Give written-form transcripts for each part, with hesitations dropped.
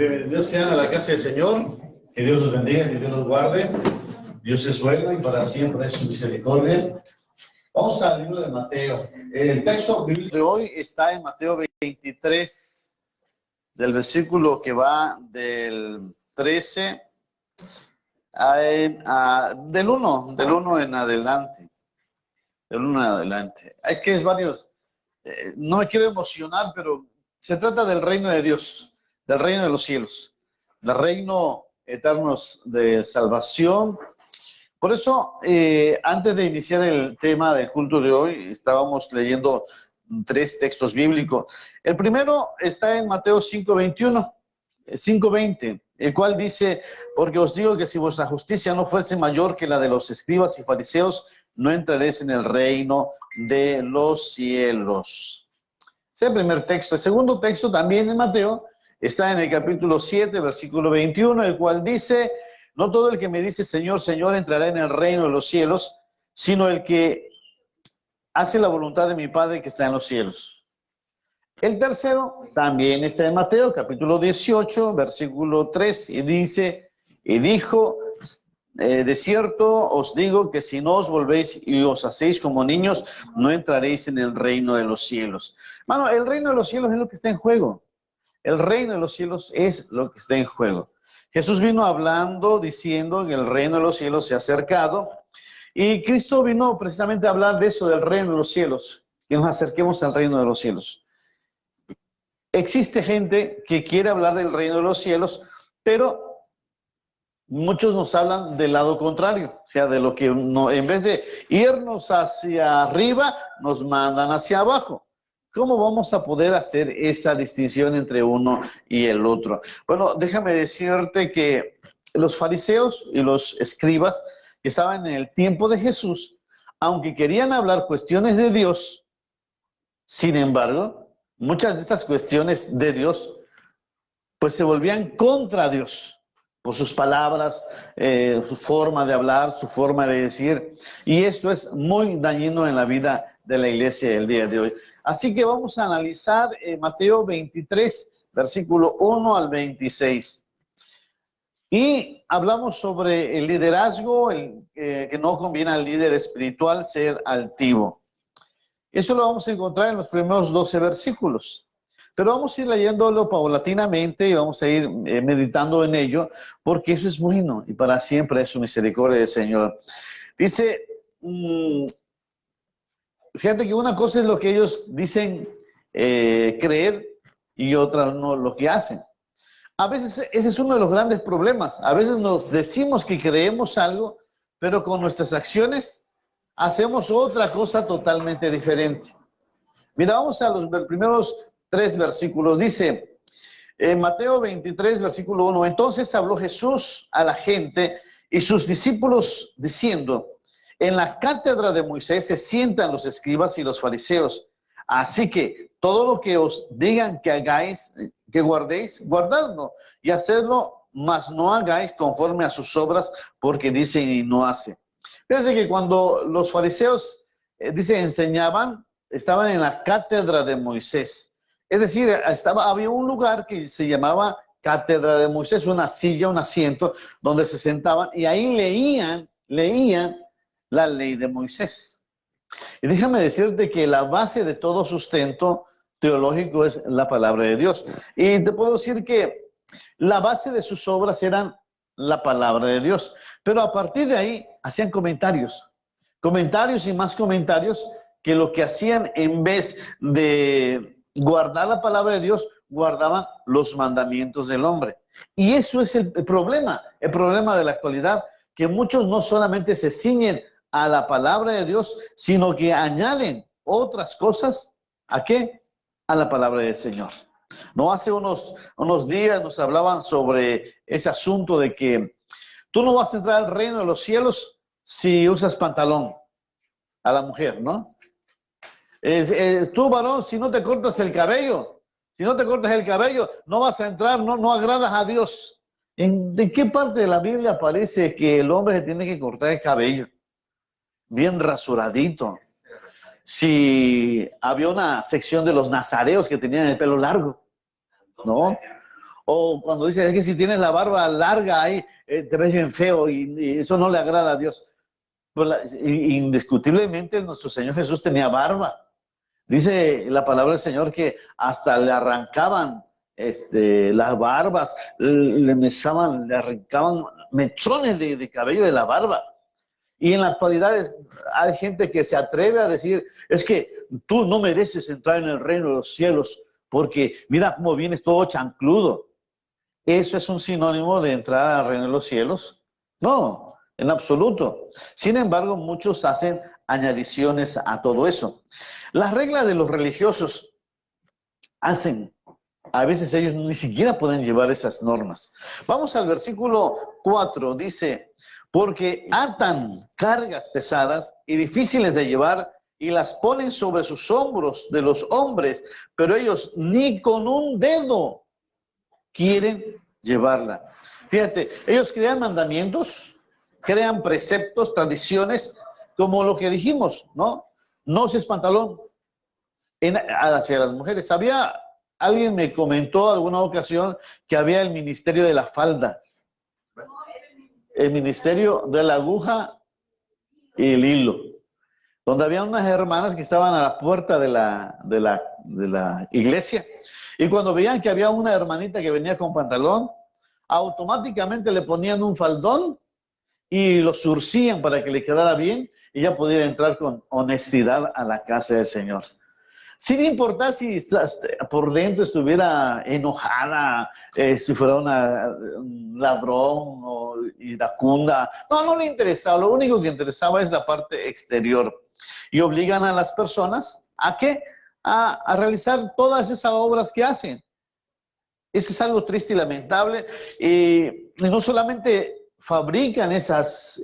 Bienvenidos sean a la casa del Señor. Que Dios los bendiga, que Dios los guarde. Dios es bueno y para siempre es su misericordia. Vamos al libro de Mateo. El texto bíblico de hoy está en Mateo 23, del versículo que va del 13 del 1 en adelante. Del 1 en adelante. Es que es varios. No me quiero emocionar, pero se trata del reino de Dios, del reino de los cielos, del reino eterno de salvación. Por eso, antes de iniciar el tema del culto de hoy, estábamos leyendo 3 textos bíblicos. El primero está en Mateo 5:20, el cual dice: porque os digo que si vuestra justicia no fuese mayor que la de los escribas y fariseos, no entraréis en el reino de los cielos. Ese es el primer texto. El segundo texto, también en Mateo, está en el capítulo 7, versículo 21, el cual dice: no todo el que me dice Señor, Señor entrará en el reino de los cielos, sino el que hace la voluntad de mi Padre que está en los cielos. El tercero también está en Mateo, capítulo 18, versículo 3, y dice: y dijo, de cierto os digo que si no os volvéis y os hacéis como niños, no entraréis en el reino de los cielos. Mano, el reino de los cielos es lo que está en juego. El reino de los cielos es lo que está en juego. Jesús vino hablando, diciendo que el reino de los cielos se ha acercado, y Cristo vino precisamente a hablar de eso, del reino de los cielos, que nos acerquemos al reino de los cielos. Existe gente que quiere hablar del reino de los cielos, pero muchos nos hablan del lado contrario, o sea, de lo que no, en vez de irnos hacia arriba, nos mandan hacia abajo. ¿Cómo vamos a poder hacer esa distinción entre uno y el otro? Bueno, déjame decirte que los fariseos y los escribas que estaban en el tiempo de Jesús, aunque querían hablar cuestiones de Dios, sin embargo, muchas de estas cuestiones de Dios, pues se volvían contra Dios, por sus palabras, su forma de hablar, su forma de decir, y esto es muy dañino en la vida de la iglesia del día de hoy. Así que vamos a analizar Mateo 23, versículo 1 al 26. Y hablamos sobre el liderazgo, que no conviene al líder espiritual ser altivo. Eso lo vamos a encontrar en los primeros 12 versículos. Pero vamos a ir leyéndolo paulatinamente y vamos a ir meditando en ello, porque eso es bueno y para siempre es su misericordia del Señor. Dice, fíjate que una cosa es lo que ellos dicen creer y otra no lo que hacen. A veces ese es uno de los grandes problemas. A veces nos decimos que creemos algo, pero con nuestras acciones hacemos otra cosa totalmente diferente. Mira, vamos a los primeros 3 versículos. Dice, en Mateo 23, versículo 1, entonces habló Jesús a la gente y sus discípulos diciendo, en la cátedra de Moisés se sientan los escribas y los fariseos. Así que todo lo que os digan que hagáis, que guardéis, guardadlo y hacedlo, mas no hagáis conforme a sus obras, porque dicen y no hacen. Fíjense que cuando los fariseos, enseñaban, estaban en la cátedra de Moisés. Es decir, había un lugar que se llamaba cátedra de Moisés, una silla, un asiento, donde se sentaban y ahí leían la ley de Moisés. Y déjame decirte que la base de todo sustento teológico es la palabra de Dios. Y te puedo decir que la base de sus obras eran la palabra de Dios. Pero a partir de ahí hacían comentarios y más comentarios, que lo que hacían en vez de guardar la palabra de Dios, guardaban los mandamientos del hombre. Y eso es el problema de la actualidad, que muchos no solamente se ciñen a la palabra de Dios, sino que añaden otras cosas. ¿A qué? A la palabra del Señor. No hace unos días nos hablaban sobre ese asunto de que tú no vas a entrar al reino de los cielos si usas pantalón a la mujer, ¿no? Tú, varón, si no te cortas el cabello, no vas a entrar, no agradas a Dios. ¿De qué parte de la Biblia aparece que el hombre se tiene que cortar el cabello? Bien rasuradito. Si había una sección de los nazareos que tenían el pelo largo, ¿no? O cuando dice, es que si tienes la barba larga ahí, te ves bien feo y eso no le agrada a Dios. Pues indiscutiblemente nuestro Señor Jesús tenía barba. Dice la palabra del Señor que hasta le arrancaban las barbas, le mesaban, le arrancaban mechones de cabello de la barba. Y en la actualidad hay gente que se atreve a decir, es que tú no mereces entrar en el reino de los cielos, porque mira cómo vienes todo chancludo. ¿Eso es un sinónimo de entrar al reino de los cielos? No, en absoluto. Sin embargo, muchos hacen añadiciones a todo eso. Las reglas de los religiosos hacen, a veces ellos ni siquiera pueden llevar esas normas. Vamos al versículo 4, dice, porque atan cargas pesadas y difíciles de llevar y las ponen sobre sus hombros de los hombres, pero ellos ni con un dedo quieren llevarla. Fíjate, ellos crean mandamientos, crean preceptos, tradiciones, como lo que dijimos, ¿no? No uses pantalón hacia las mujeres. Alguien me comentó alguna ocasión que había el ministerio de la falda, el ministerio de la aguja y el hilo, donde había unas hermanas que estaban a la puerta de la iglesia, y cuando veían que había una hermanita que venía con pantalón, automáticamente le ponían un faldón y lo surcían para que le quedara bien y ya pudiera entrar con honestidad a la casa del Señor. Sin importar si por dentro estuviera enojada, si fuera un ladrón o iracunda. No le interesaba. Lo único que interesaba es la parte exterior. Y obligan a las personas ¿a qué? A realizar todas esas obras que hacen. Eso es algo triste y lamentable. Y no solamente fabrican esas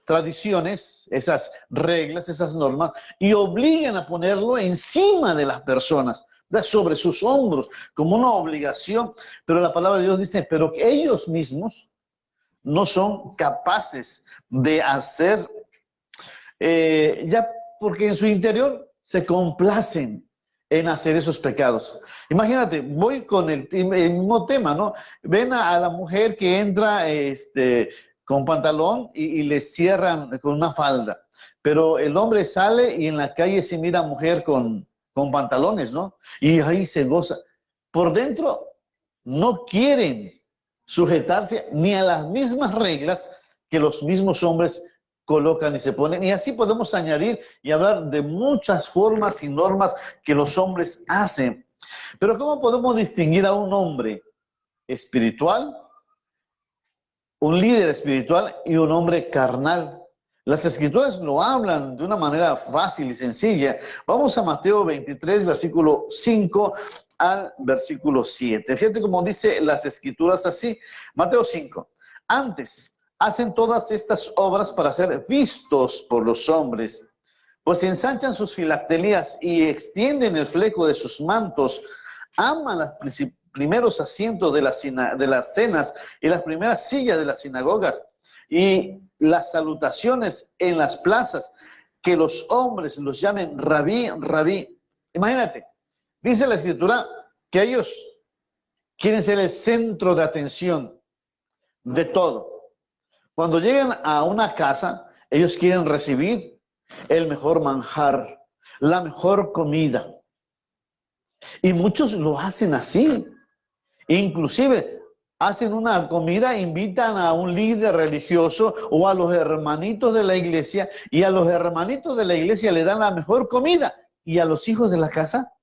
tradiciones, esas reglas, esas normas, y obligan a ponerlo encima de las personas, sobre sus hombros, como una obligación. Pero la palabra de Dios dice, pero que ellos mismos no son capaces de hacer, ya porque en su interior se complacen en hacer esos pecados. Imagínate, voy con el mismo tema, ¿no? Ven a la mujer que entra con pantalón y le cierran con una falda, pero el hombre sale y en la calle se mira a mujer con pantalones, ¿no? Y ahí se goza. Por dentro no quieren sujetarse ni a las mismas reglas que los mismos hombres colocan y se ponen, y así podemos añadir y hablar de muchas formas y normas que los hombres hacen. Pero ¿cómo podemos distinguir a un hombre espiritual, un líder espiritual y un hombre carnal? Las Escrituras lo hablan de una manera fácil y sencilla. Vamos a Mateo 23, versículo 5 al versículo 7. Fíjate cómo dice las Escrituras así. Mateo 5. Antes hacen todas estas obras para ser vistos por los hombres, pues ensanchan sus filacterías y extienden el fleco de sus mantos, aman los primeros asientos de las cenas y las primeras sillas de las sinagogas y las salutaciones en las plazas, que los hombres los llamen rabí, rabí. Imagínate, dice la Escritura que ellos quieren ser el centro de atención de todo. Cuando llegan a una casa, ellos quieren recibir el mejor manjar, la mejor comida. Y muchos lo hacen así. Inclusive hacen una comida, invitan a un líder religioso o a los hermanitos de la iglesia, y a los hermanitos de la iglesia le dan la mejor comida, y a los hijos de la casa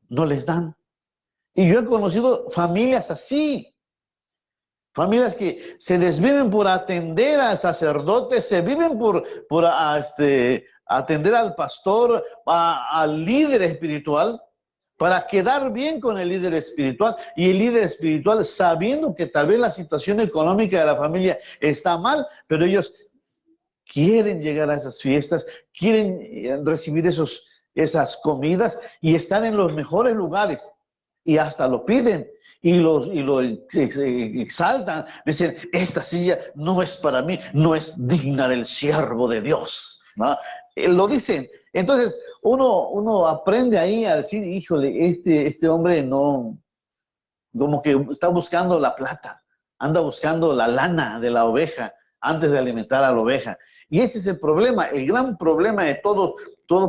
no les dan. Y yo he conocido familias así. Familias que se desviven por atender al sacerdote, se viven por atender al pastor, al líder espiritual, para quedar bien con el líder espiritual. Y el líder espiritual, sabiendo que tal vez la situación económica de la familia está mal, pero ellos quieren llegar a esas fiestas, quieren recibir esas comidas y están en los mejores lugares. Y hasta lo piden. Y lo exaltan, dicen, esta silla no es para mí, no es digna del siervo de Dios, ¿no? Lo dicen. Entonces uno aprende ahí a decir, híjole, este hombre no como que está buscando la plata, anda buscando la lana de la oveja antes de alimentar a la oveja. Y ese es el problema, el gran problema de todo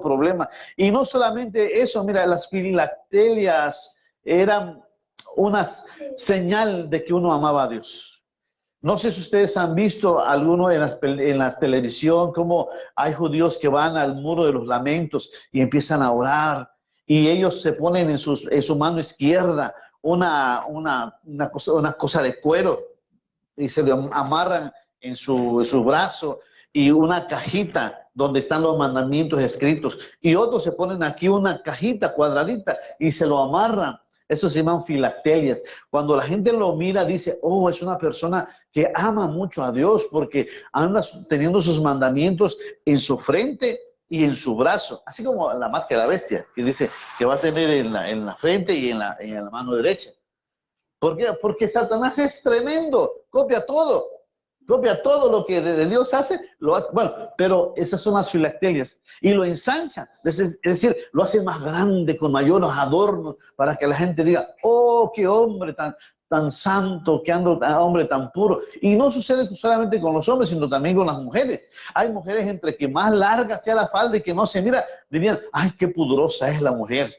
problema. Y no solamente eso, mira, las filactelias eran una señal de que uno amaba a Dios. No sé si ustedes han visto alguno en la televisión, cómo hay judíos que van al muro de los lamentos y empiezan a orar, y ellos se ponen en su mano izquierda una cosa de cuero y se lo amarran en su brazo, y una cajita donde están los mandamientos escritos, y otros se ponen aquí una cajita cuadradita y se lo amarran. Eso se llaman filactelias. Cuando la gente lo mira, dice, oh, es una persona que ama mucho a Dios porque anda teniendo sus mandamientos en su frente y en su brazo. Así como la marca de la bestia, que dice que va a tener en la frente y en la mano derecha. ¿Por qué? Porque Satanás es tremendo, copia todo lo que de Dios hace, lo hace. Bueno, pero esas son las filactelias, y lo ensanchan, es decir, lo hacen más grande, con mayores adornos, para que la gente diga, oh, qué hombre tan santo, qué hombre tan puro. Y no sucede solamente con los hombres, sino también con las mujeres. Hay mujeres entre que más larga sea la falda y que no se mira, dirían, ay, qué pudorosa es la mujer,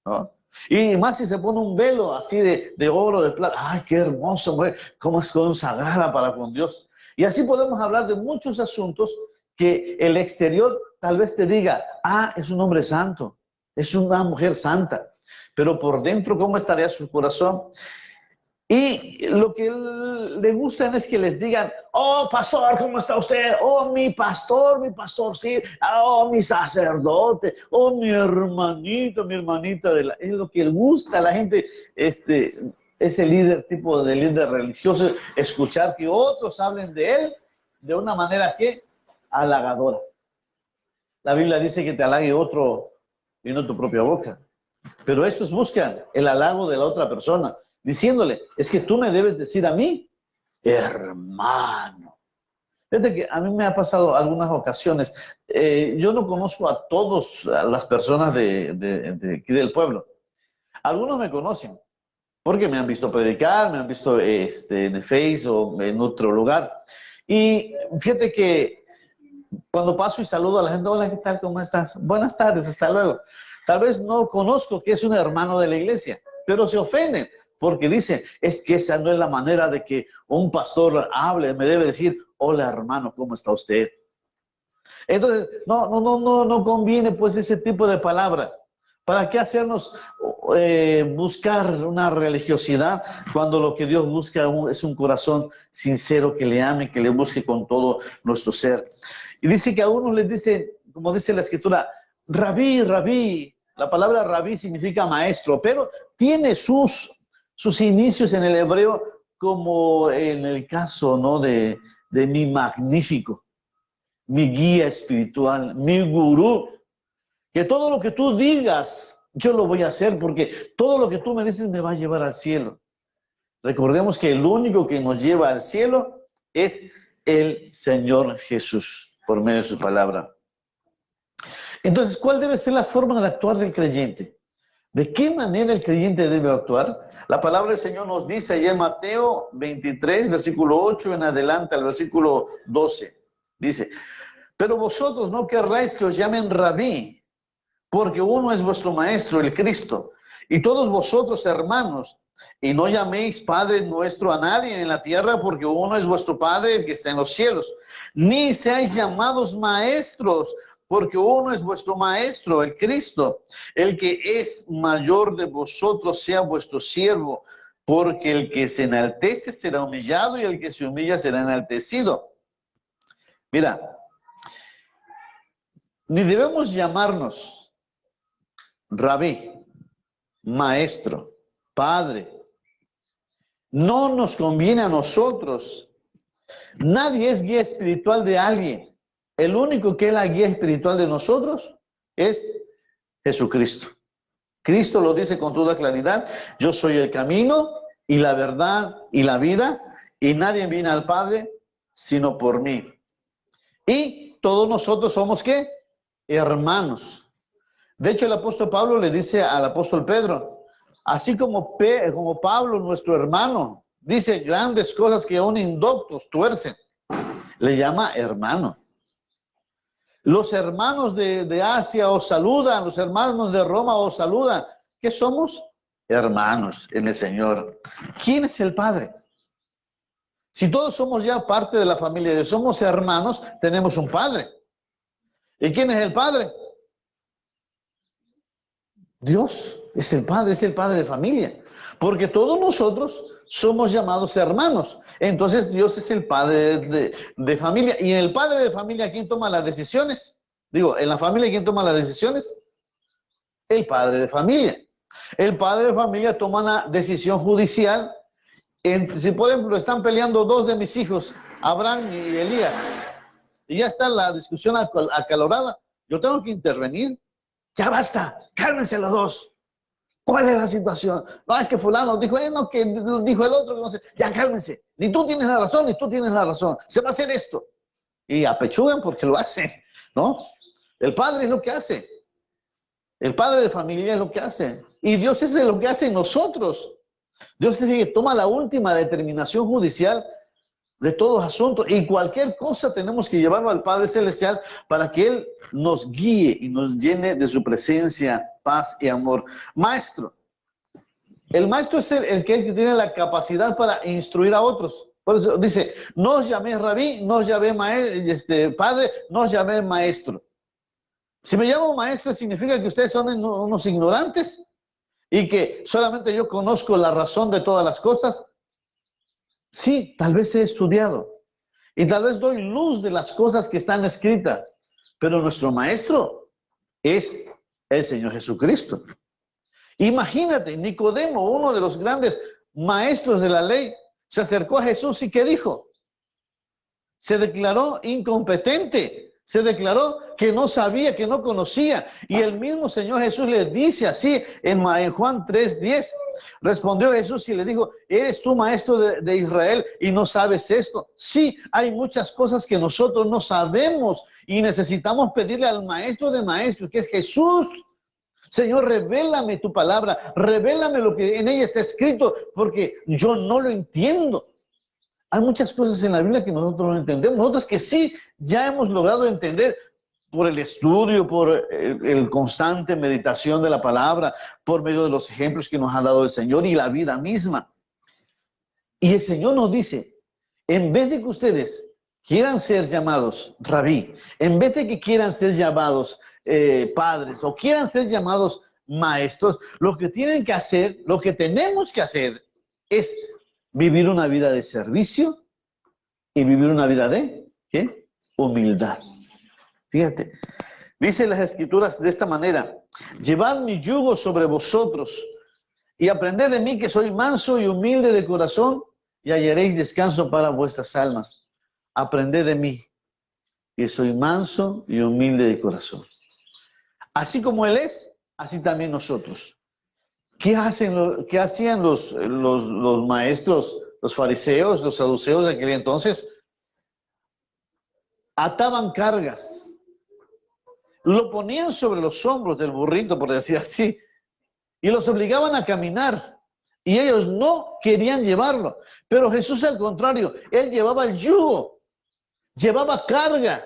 ¿no? Y más si se pone un velo así de oro, de plata. ¡Ay, qué hermoso, mujer! ¿Cómo es consagrada para con Dios? Y así podemos hablar de muchos asuntos que el exterior tal vez te diga, ah, es un hombre santo, es una mujer santa. Pero por dentro, ¿cómo estaría su corazón? Y lo que le gustan es que les digan, oh, pastor, ¿cómo está usted? Oh, mi pastor, sí. Oh, mi sacerdote. Oh, mi hermanito, mi hermanita. Es lo que le gusta a la gente, ese líder, tipo de líder religioso, escuchar que otros hablen de él de una manera que halagadora. La Biblia dice que te halague otro y no tu propia boca. Pero estos buscan el halago de la otra persona, diciéndole, es que tú me debes decir a mí, hermano. Fíjate que a mí me ha pasado algunas ocasiones, yo no conozco a todas las personas de aquí del pueblo. Algunos me conocen, porque me han visto predicar, me han visto en el Face o en otro lugar. Y fíjate que cuando paso y saludo a la gente, hola, ¿qué tal? ¿Cómo estás? Buenas tardes, hasta luego. Tal vez no conozco que es un hermano de la iglesia, pero se ofenden. Porque dice, es que esa no es la manera de que un pastor hable, me debe decir, hola hermano, ¿cómo está usted? Entonces, no conviene pues ese tipo de palabra. ¿Para qué hacernos buscar una religiosidad cuando lo que Dios busca es un corazón sincero que le ame, que le busque con todo nuestro ser? Y dice que a unos les dice, como dice la escritura, rabí, rabí. La palabra rabí significa maestro, pero tiene sus inicios en el hebreo, como en el caso, ¿no?, de mi magnífico, mi guía espiritual, mi gurú, que todo lo que tú digas, yo lo voy a hacer, porque todo lo que tú me dices me va a llevar al cielo. Recordemos que el único que nos lleva al cielo es el Señor Jesús, por medio de su palabra. Entonces, ¿cuál debe ser la forma de actuar del creyente? ¿De qué manera el creyente debe actuar? La palabra del Señor nos dice allá en Mateo 23, versículo 8 en adelante al versículo 12. Dice, pero vosotros no querráis que os llamen rabí, porque uno es vuestro maestro, el Cristo, y todos vosotros hermanos, y no llaméis Padre nuestro a nadie en la tierra, porque uno es vuestro Padre, el que está en los cielos. Ni seáis llamados maestros, porque uno es vuestro maestro, el Cristo. El que es mayor de vosotros sea vuestro siervo, porque el que se enaltece será humillado y el que se humilla será enaltecido. Mira, ni debemos llamarnos rabí, maestro, padre. No nos conviene a nosotros. Nadie es guía espiritual de alguien. El único que es la guía espiritual de nosotros es Jesucristo. Cristo lo dice con toda claridad, yo soy el camino y la verdad y la vida, y nadie viene al Padre sino por mí. Y todos nosotros somos, ¿qué? Hermanos. De hecho, el apóstol Pablo le dice al apóstol Pedro, Así como Pablo, nuestro hermano, dice grandes cosas que aún indoctos tuercen. Le llama hermano. Los hermanos de Asia os saludan, los hermanos de Roma os saludan. ¿Qué somos? Hermanos en el Señor. ¿Quién es el Padre? Si todos somos ya parte de la familia de Dios, somos hermanos, tenemos un Padre. ¿Y quién es el Padre? Dios es el Padre de familia. Porque todos nosotros somos llamados hermanos. Entonces Dios es el Padre de familia. Y en el Padre de familia, ¿quién toma las decisiones? Digo, en la familia, ¿quién toma las decisiones? El Padre de familia. El Padre de familia toma una decisión judicial. Si, por ejemplo, están peleando dos de mis hijos, Abraham y Elías, y ya está la discusión acalorada, yo tengo que intervenir. Ya basta, cálmense los dos. ¿Cuál es la situación? No, es que fulano dijo, no, que dijo el otro, no sé. Ya cálmense. Ni tú tienes la razón, ni tú tienes la razón. Se va a hacer esto. Y apechugan porque lo hacen, ¿no? El Padre es lo que hace. El Padre de familia es lo que hace. Y Dios es lo que hace en nosotros. Dios es el que toma la última determinación judicial de todos asuntos. Y cualquier cosa tenemos que llevarlo al Padre Celestial para que Él nos guíe y nos llene de su presencia, paz y amor. Maestro. El maestro es el que tiene la capacidad para instruir a otros. Por eso dice, no os llamé rabí, no os llamé padre, no os llamé maestro. Si me llamo maestro, ¿significa que ustedes son unos ignorantes? ¿Y que solamente yo conozco la razón de todas las cosas? Sí, tal vez he estudiado. Y tal vez doy luz de las cosas que están escritas. Pero nuestro maestro es el Señor Jesucristo. Imagínate, Nicodemo, uno de los grandes maestros de la ley, se acercó a Jesús y ¿qué dijo? Se declaró incompetente. Se declaró que no sabía, que no conocía. Y el mismo Señor Jesús le dice así en Juan 3:10. Respondió Jesús y le dijo, ¿eres tú maestro de Israel y no sabes esto? Sí, hay muchas cosas que nosotros no sabemos y necesitamos pedirle al maestro de maestros, que es Jesús. Señor, revélame tu palabra, revélame lo que en ella está escrito, porque yo no lo entiendo. Hay muchas cosas en la Biblia que nosotros no entendemos, nosotros que sí ya hemos logrado entender por el estudio, por el constante meditación de la palabra, por medio de los ejemplos que nos ha dado el Señor y la vida misma. Y el Señor nos dice, en vez de que ustedes quieran ser llamados rabí, en vez de que quieran ser llamados padres o quieran ser llamados maestros, lo que tienen que hacer, lo que tenemos que hacer es vivir una vida de servicio y vivir una vida de ¿qué? Humildad. Fíjate, dice las Escrituras de esta manera, llevad mi yugo sobre vosotros y aprended de mí que soy manso y humilde de corazón y hallaréis descanso para vuestras almas. Aprended de mí que soy manso y humilde de corazón. Así como Él es, así también nosotros. ¿Qué hacían los maestros, los fariseos, los saduceos de aquel entonces? Ataban cargas. Lo ponían sobre los hombros del burrito, por decir así, y los obligaban a caminar. Y ellos no querían llevarlo. Pero Jesús, al contrario, Él llevaba el yugo, llevaba carga.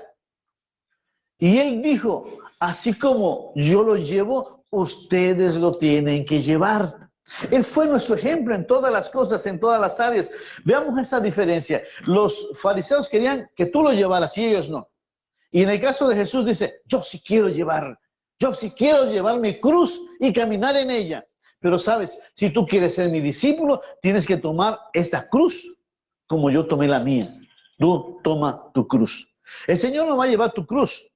Y Él dijo, así como yo lo llevo, ustedes lo tienen que llevar. Él fue nuestro ejemplo en todas las cosas, en todas las áreas. Veamos esa diferencia. Los fariseos querían que tú lo llevaras y ellos no. Y en el caso de Jesús dice, yo sí quiero llevar mi cruz y caminar en ella. Pero sabes, si tú quieres ser mi discípulo, tienes que tomar esta cruz como yo tomé la mía. Tú toma tu cruz. El Señor no va a llevar tu cruz.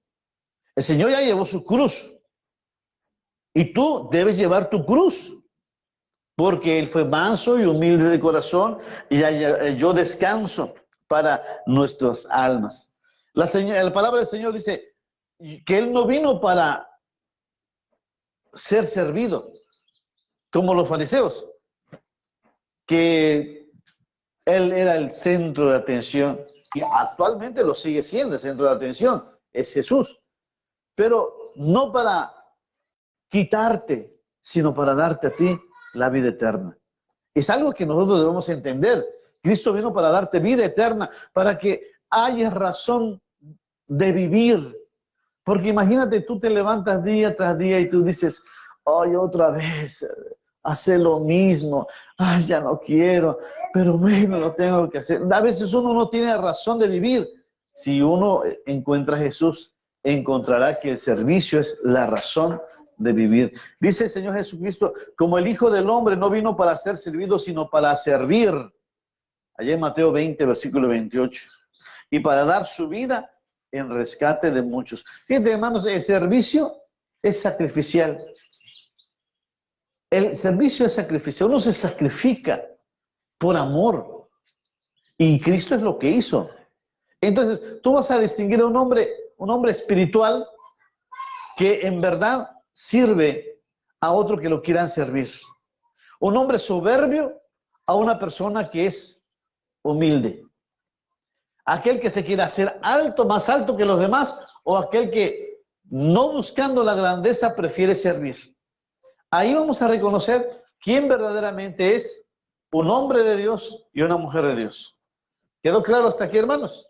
El Señor ya llevó su cruz. Y tú debes llevar tu cruz. Porque Él fue manso y humilde de corazón y yo descanso para nuestras almas. La palabra del Señor dice que Él no vino para ser servido, como los fariseos, que Él era el centro de atención y actualmente lo sigue siendo el centro de atención, es Jesús. Pero no para quitarte, sino para darte a ti la vida eterna. Es algo que nosotros debemos entender. Cristo vino para darte vida eterna, para que haya razón de vivir. Porque imagínate, tú te levantas día tras día y tú dices, ay, otra vez, hace lo mismo, ay, ya no quiero, pero bueno, lo tengo que hacer. A veces uno no tiene razón de vivir. Si uno encuentra a Jesús, encontrará que el servicio es la razón de vivir. Dice el Señor Jesucristo, como el Hijo del Hombre no vino para ser servido, sino para servir. Allá en Mateo 20, versículo 28. Y para dar su vida en rescate de muchos. Fíjense, hermanos, el servicio es sacrificial. El servicio es sacrificial. Uno se sacrifica por amor. Y Cristo es lo que hizo. Entonces, tú vas a distinguir a un hombre espiritual que en verdad sirve a otro que lo quieran servir. Un hombre soberbio a una persona que es humilde. Aquel que se quiere hacer alto, más alto que los demás, o aquel que no buscando la grandeza prefiere servir. Ahí vamos a reconocer quién verdaderamente es un hombre de Dios y una mujer de Dios. ¿Quedó claro hasta aquí, hermanos?